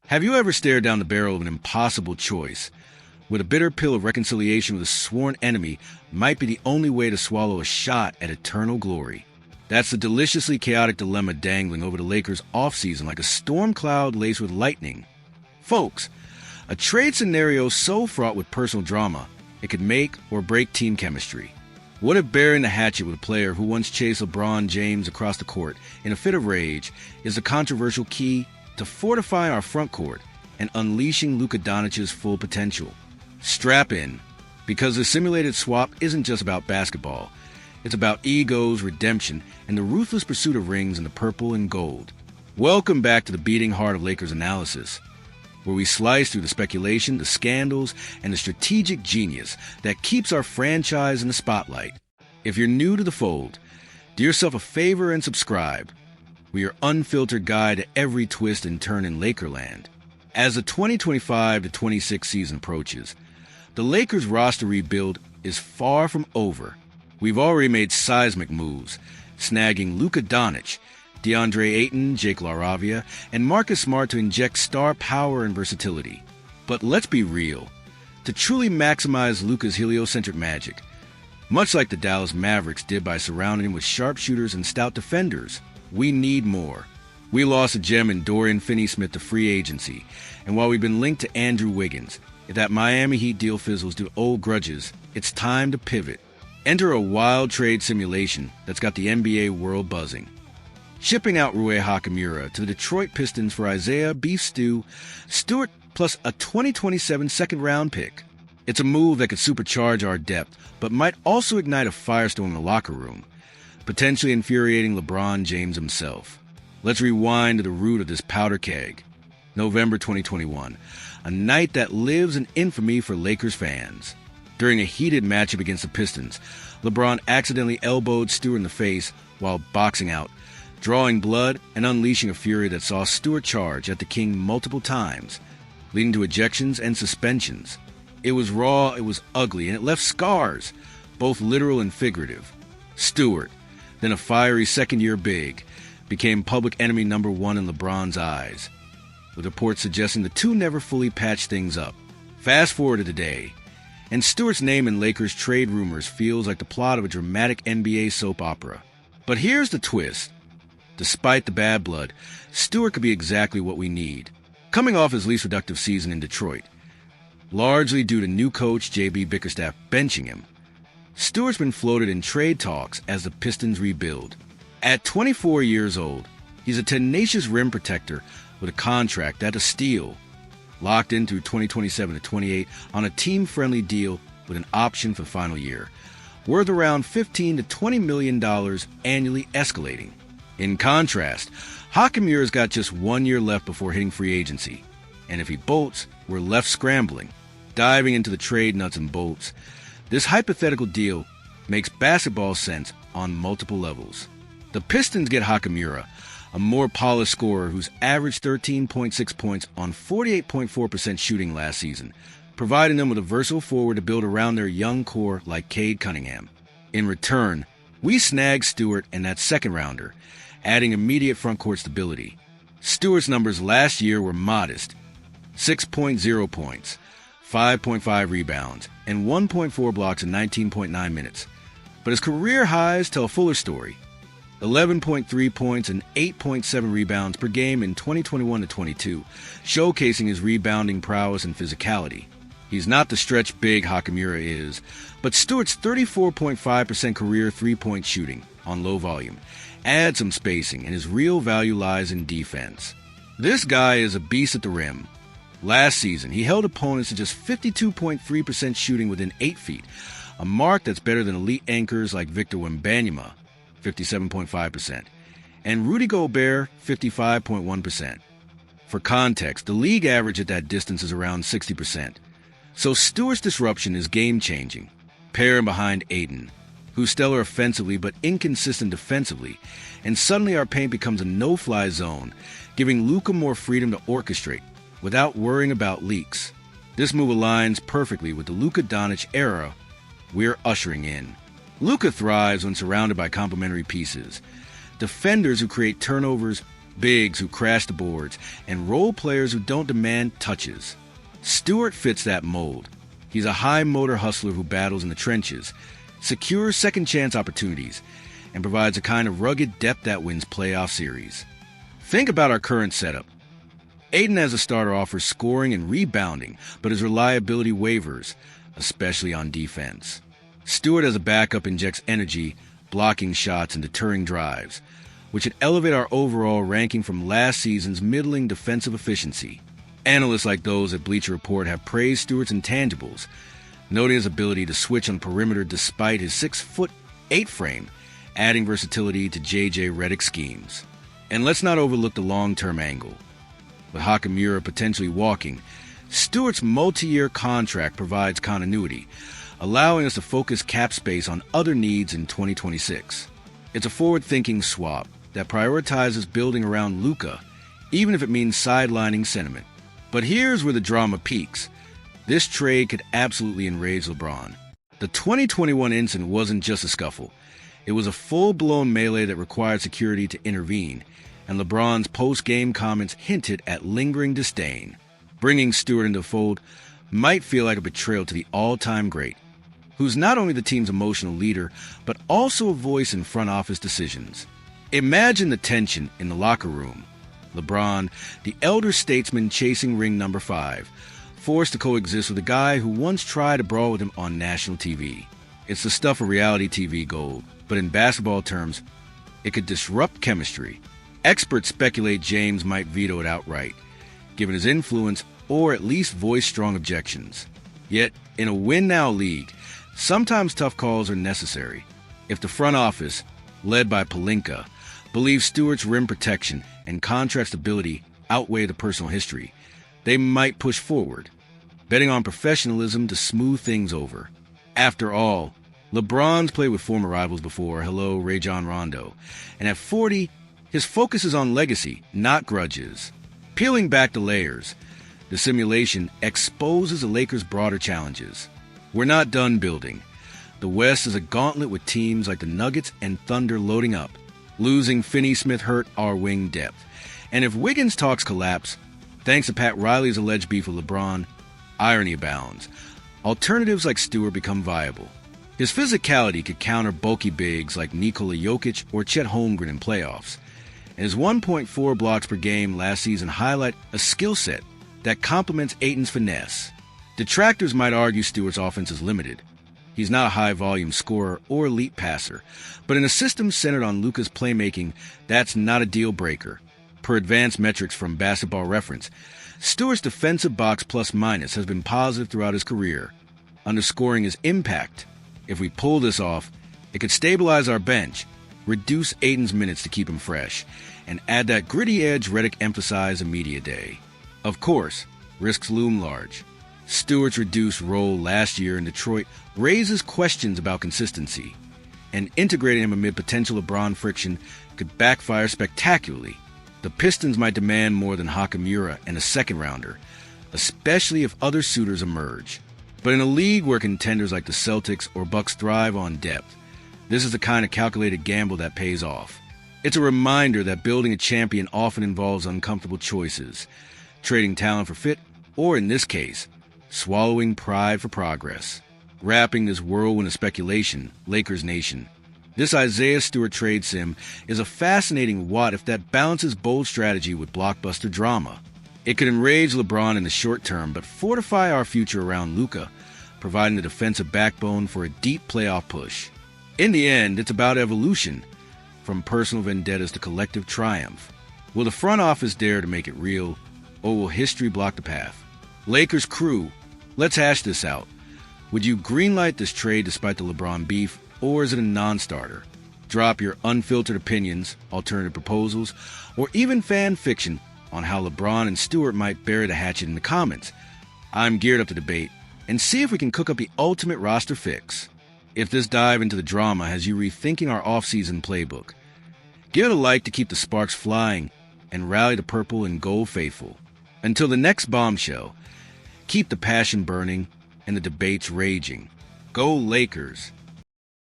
Have you ever stared down the barrel of an impossible choice, where the bitter pill of reconciliation with a sworn enemy might be the only way to swallow a shot at eternal glory? That's the deliciously chaotic dilemma dangling over the Lakers' offseason like a storm cloud laced with lightning. Folks, a trade scenario so fraught with personal drama, it could make or break team chemistry. What if burying the hatchet with a player who once chased LeBron James across the court in a fit of rage is the controversial key to fortifying our front court and unleashing Luka Doncic's full potential? Strap in, because the simulated swap isn't just about basketball. It's about egos, redemption, and the ruthless pursuit of rings in the purple and gold. Welcome back to the beating heart of Lakers analysis, where we slice through the speculation, the scandals, and the strategic genius that keeps our franchise in the spotlight. If you're new to the fold, do yourself a favor and subscribe. We're your unfiltered guide to every twist and turn in Lakerland. As the 2025-26 season approaches, the Lakers roster rebuild is far from over. We've already made seismic moves, snagging Luka Doncic, DeAndre Ayton, Jake LaRavia, and Marcus Smart to inject star power and versatility. But let's be real. To truly maximize Luka's heliocentric magic, much like the Dallas Mavericks did by surrounding him with sharpshooters and stout defenders, we need more. We lost a gem in Dorian Finney-Smith to free agency, and while we've been linked to Andrew Wiggins, if that Miami Heat deal fizzles due to old grudges, it's time to pivot. Enter a wild trade simulation that's got the NBA world buzzing. Shipping out Rui Hachimura to the Detroit Pistons for Isaiah Stewart plus a 2027 second-round pick. It's a move that could supercharge our depth, but might also ignite a firestorm in the locker room, potentially infuriating LeBron James himself. Let's rewind to the root of this powder keg. November 2021, a night that lives in infamy for Lakers fans. During a heated matchup against the Pistons, LeBron accidentally elbowed Stewart in the face while boxing out, drawing blood and unleashing a fury that saw Stewart charge at the King multiple times, leading to ejections and suspensions. It was raw, it was ugly, and it left scars, both literal and figurative. Stewart, then a fiery second-year big, became public enemy number one in LeBron's eyes, with reports suggesting the two never fully patched things up. Fast forward to today, and Stewart's name in Lakers trade rumors feels like the plot of a dramatic NBA soap opera. But here's the twist. Despite the bad blood, Stewart could be exactly what we need. Coming off his least productive season in Detroit, largely due to new coach J.B. Bickerstaff benching him, Stewart's been floated in trade talks as the Pistons rebuild. At 24 years old, he's a tenacious rim protector with a contract that's a steal, locked in through 2027-28 on a team-friendly deal with an option for the final year, worth around $15 to $20 million annually escalating. In contrast, Hachimura's got just 1 year left before hitting free agency, and if he bolts, we're left scrambling. Diving into the trade nuts and bolts, this hypothetical deal makes basketball sense on multiple levels. The Pistons get Hachimura, a more polished scorer who's averaged 13.6 points on 48.4% shooting last season, providing them with a versatile forward to build around their young core like Cade Cunningham. In return, we snag Stewart and that second-rounder, adding immediate front-court stability. Stewart's numbers last year were modest: 6.0 points, 5.5 rebounds, and 1.4 blocks in 19.9 minutes. But his career highs tell a fuller story: 11.3 points and 8.7 rebounds per game in 2021-22, showcasing his rebounding prowess and physicality. He's not the stretch big Hachimura is, but Stewart's 34.5% career three-point shooting on low volume adds some spacing, and his real value lies in defense. This guy is a beast at the rim. Last season, he held opponents to just 52.3% shooting within 8 feet, a mark that's better than elite anchors like Victor Wembanyama, 57.5%, and Rudy Gobert, 55.1%. For context, the league average at that distance is around 60%. So Stewart's disruption is game-changing. Pair him behind Ayton, who's stellar offensively but inconsistent defensively, and suddenly our paint becomes a no-fly zone, giving Luka more freedom to orchestrate without worrying about leaks. This move aligns perfectly with the Luka Doncic era we're ushering in. Luka thrives when surrounded by complementary pieces, defenders who create turnovers bigs who crash the boards, and role players who don't demand touches. Stewart fits that mold. He's a high-motor hustler who battles in the trenches, secures second-chance opportunities, and provides a kind of rugged depth that wins playoff series. Think about our current setup. Ayton as a starter offers scoring and rebounding, but his reliability wavers, especially on defense. Stewart as a backup injects energy, blocking shots and deterring drives, which would elevate our overall ranking from last season's middling defensive efficiency. Analysts like those at Bleacher Report have praised Stewart's intangibles, noting his ability to switch on the perimeter despite his 6'8" frame, adding versatility to J.J. Redick's schemes. And let's not overlook the long-term angle. With Hachimura potentially walking, Stewart's multi-year contract provides continuity, allowing us to focus cap space on other needs in 2026. It's a forward-thinking swap that prioritizes building around Luka, even if it means sidelining sentiment. But here's where the drama peaks. This trade could absolutely enrage LeBron. The 2021 incident wasn't just a scuffle. It was a full-blown melee that required security to intervene, and LeBron's post-game comments hinted at lingering disdain. Bringing Stewart into the fold might feel like a betrayal to the all-time great, who's not only the team's emotional leader, but also a voice in front office decisions. Imagine the tension in the locker room. LeBron, the elder statesman chasing ring number 5, forced to coexist with a guy who once tried to brawl with him on national TV. It's the stuff of reality TV gold, but in basketball terms, it could disrupt chemistry. Experts speculate James might veto it outright, given his influence, or at least voice strong objections. Yet, in a win-now league, sometimes tough calls are necessary. If the front office, led by Pelinka, believes Stewart's rim protection and contract stability outweigh the personal history, they might push forward, betting on professionalism to smooth things over. After all, LeBron's played with former rivals before, hello Rajon Rondo, and at 40, his focus is on legacy, not grudges. Peeling back the layers, the simulation exposes the Lakers' broader challenges. We're not done building. The West is a gauntlet with teams like the Nuggets and Thunder loading up. Losing Finney-Smith hurt our wing depth. And if Wiggins talks collapse, thanks to Pat Riley's alleged beef with LeBron, irony abounds. Alternatives like Stewart become viable. His physicality could counter bulky bigs like Nikola Jokic or Chet Holmgren in playoffs. And his 1.4 blocks per game last season highlight a skill set that complements Ayton's finesse. Detractors might argue Stewart's offense is limited. He's not a high-volume scorer or elite passer, but in a system centered on Luka's playmaking, that's not a deal-breaker. Per advanced metrics from Basketball Reference, Stewart's defensive box plus-minus has been positive throughout his career, underscoring his impact. If we pull this off, it could stabilize our bench, reduce Ayton's minutes to keep him fresh, and add that gritty edge Redick emphasized in media day. Of course, risks loom large. Stewart's reduced role last year in Detroit raises questions about consistency, and integrating him amid potential LeBron friction could backfire spectacularly. The Pistons might demand more than Hachimura and a second-rounder, especially if other suitors emerge. But in a league where contenders like the Celtics or Bucks thrive on depth, this is the kind of calculated gamble that pays off. It's a reminder that building a champion often involves uncomfortable choices, trading talent for fit, or in this case, swallowing pride for progress. Wrapping this whirlwind of speculation, Lakers Nation, this Isaiah Stewart trade sim is a fascinating what if that balances bold strategy with blockbuster drama. It could enrage LeBron in the short term, but fortify our future around Luka, providing the defensive backbone for a deep playoff push. In the end, it's about evolution, from personal vendettas to collective triumph. Will the front office dare to make it real, or will history block the path? Lakers crew, let's hash this out. Would you greenlight this trade despite the LeBron beef, or is it a non-starter? Drop your unfiltered opinions, alternative proposals, or even fan fiction on how LeBron and Stewart might bury the hatchet in the comments. I'm geared up to debate, and see if we can cook up the ultimate roster fix. If this dive into the drama has you rethinking our off-season playbook, give it a like to keep the sparks flying and rally the purple and gold faithful. Until the next bombshell, keep the passion burning and the debates raging. Go Lakers!